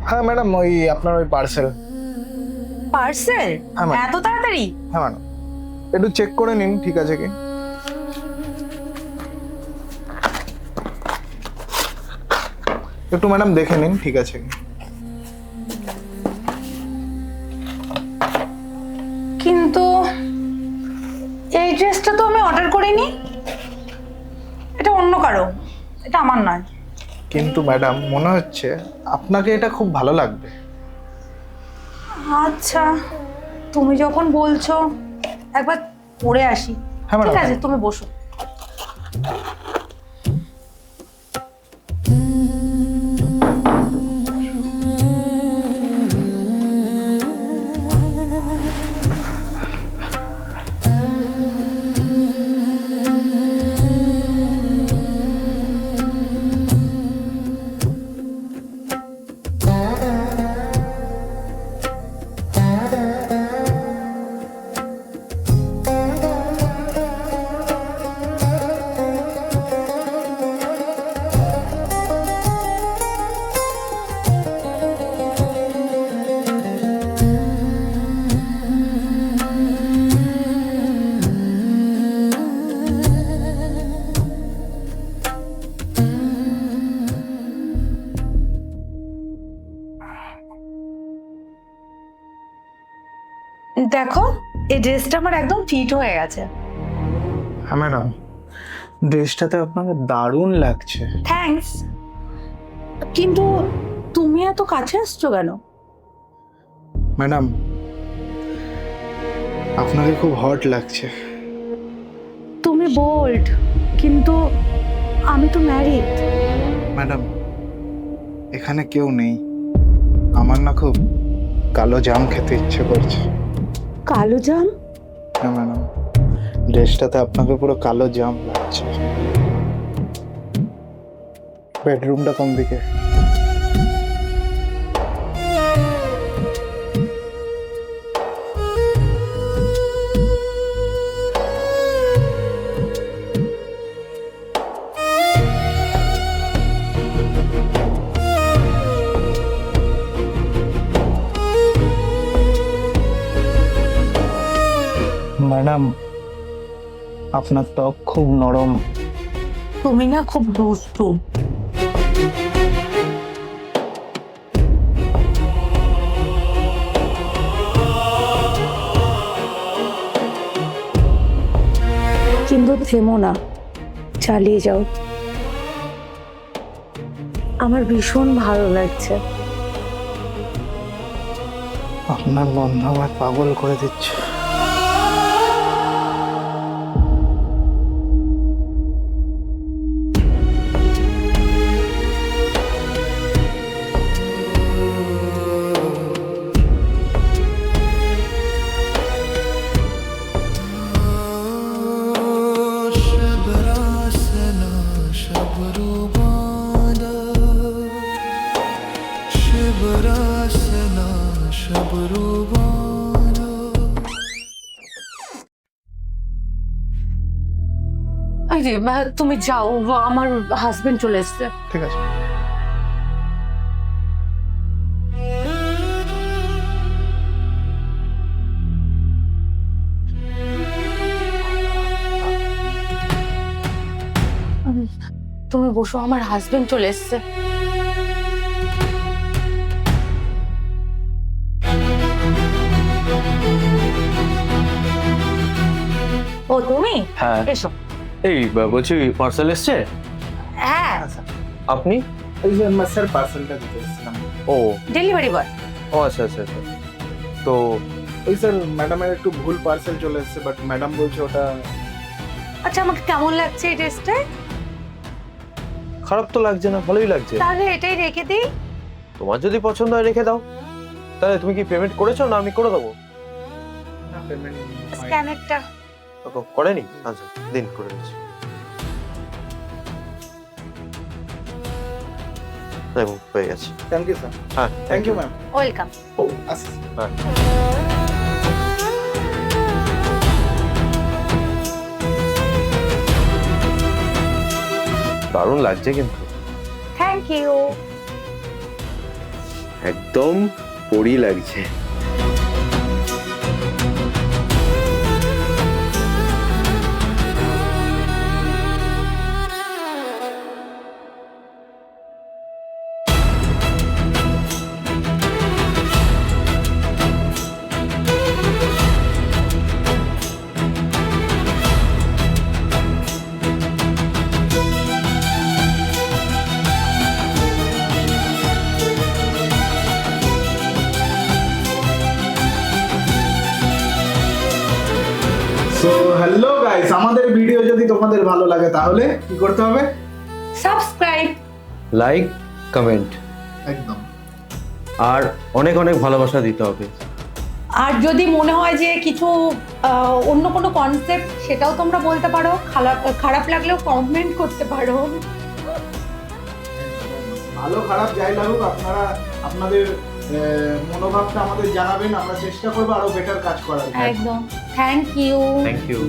হ্যাঁ ম্যাডাম, ওই আপনার ওই পার্সেল। পার্সেল? হ্যাঁ, ম্যাডাম। এত তাড়াতাড়ি? হ্যাঁ ম্যাডাম, একটু চেক করে নিন ঠিক আছে কি। একটু ম্যাডাম দেখে নিন ঠিক আছে কি। কিন্তু এই ড্রেসটা তো আমি অর্ডার করিনি, এটা অন্য কারো, এটা আমার নয়। কিন্তু ম্যাডাম মনে হচ্ছে আপনাকে এটা খুব ভালো লাগবে। আচ্ছা, তুমি যখন বলছো একবার পরে আসি। হ্যাঁ ম্যাডাম। ঠিক আছে, তুমি বসো। দেখো, এই ড্রেসটা আমার একদম ফিট হয়ে গেছে। হ্যাঁ ম্যাডাম, ড্রেসটাতে আপনাকে দারুণ লাগছে। থ্যাঙ্কস। কিন্তু তুমি এত কাছে আসছো কেন? ম্যাডাম আপনাকে খুব হট লাগছে। তুমি বোল্ড, কিন্তু আমি তো ম্যারিড। ম্যাডাম এখানে কেউ নেই, আমার না খুব কালো জাম খেতে ইচ্ছে করছে। কালো জাম? হ্যাঁ ম্যাডাম, ড্রেসটাতে আপনাকে পুরো কালো জাম লাগছে। বেডরুমটা কোন দিকে? ম্যাডাম আপনার ত্বক খুব নরম। তুমি না খুব দুষ্টু। কিন্তু থেমো না, চালিয়ে যাও। আমার ভীষণ ভালো লাগছে। আপনার গন্ধ আমার পাগল করে দিচ্ছে। আরে তুমি যাও, আমার হাজবেন্ড চলে এসছে। ঠিক আছে। তুমি বসো, আমার হাজবেন্ড চলে এসছে। ও তুমি? হ্যাঁ। এসো। এই বলছি পার্সেল এসছে? হ্যাঁ, আপনি? এই যে স্যার পার্সেলটা দিতে এসেছিলাম। ও ডেলিভারি বয়। ও আচ্ছা আচ্ছা আচ্ছা। তো ওই স্যার ম্যাডামের একটু ভুল পার্সেল চলে এসেছে, বাট ম্যাডাম বলছে ওটা। আচ্ছা, আমাকে কেমন লাগছে এই ড্রেসটা? খারাপ তো লাগছে না, ভালোই লাগছে। তাহলে এটাই রেখে দিই। তোমার যদি পছন্দ হয় রেখে দাও। তাহলে তুমি কি পেমেন্ট করেছো না আমি করে দেবো? স্ক্যানারটা তো করেনি? আচ্ছা দিন করে দিচ্ছি। দেখো হয়ে গেছে। Thank you sir. হ্যাঁ থ্যাংক ইউ ম্যাম। ওয়েলকাম। আসছি। হ্যাঁ। দারুণ লাগছে কিন্তু। Thank you. একদম পরি লাগছে। সো হ্যালো গাইস, আমাদের ভিডিও যদি তোমাদের ভালো লাগে তাহলে কি করতে হবে? সাবস্ক্রাইব। লাইক, কমেন্ট একদম। আর অনেক অনেক ভালোবাসা দিতে হবে। আর যদি মনে হয় যে কিছু অন্য কোনো কনসেপ্ট, সেটাও তোমরা বলতে পারো। খারাপ লাগলেও কমেন্ট করতে পারো। ভালো খারাপ যাই লাগুক, আপনারা আপনাদের মনোভাবটা আমাদের জানাবেন। আমরা চেষ্টা করবো আরো বেটার কাজ করার। একদম। Thank you. Thank you.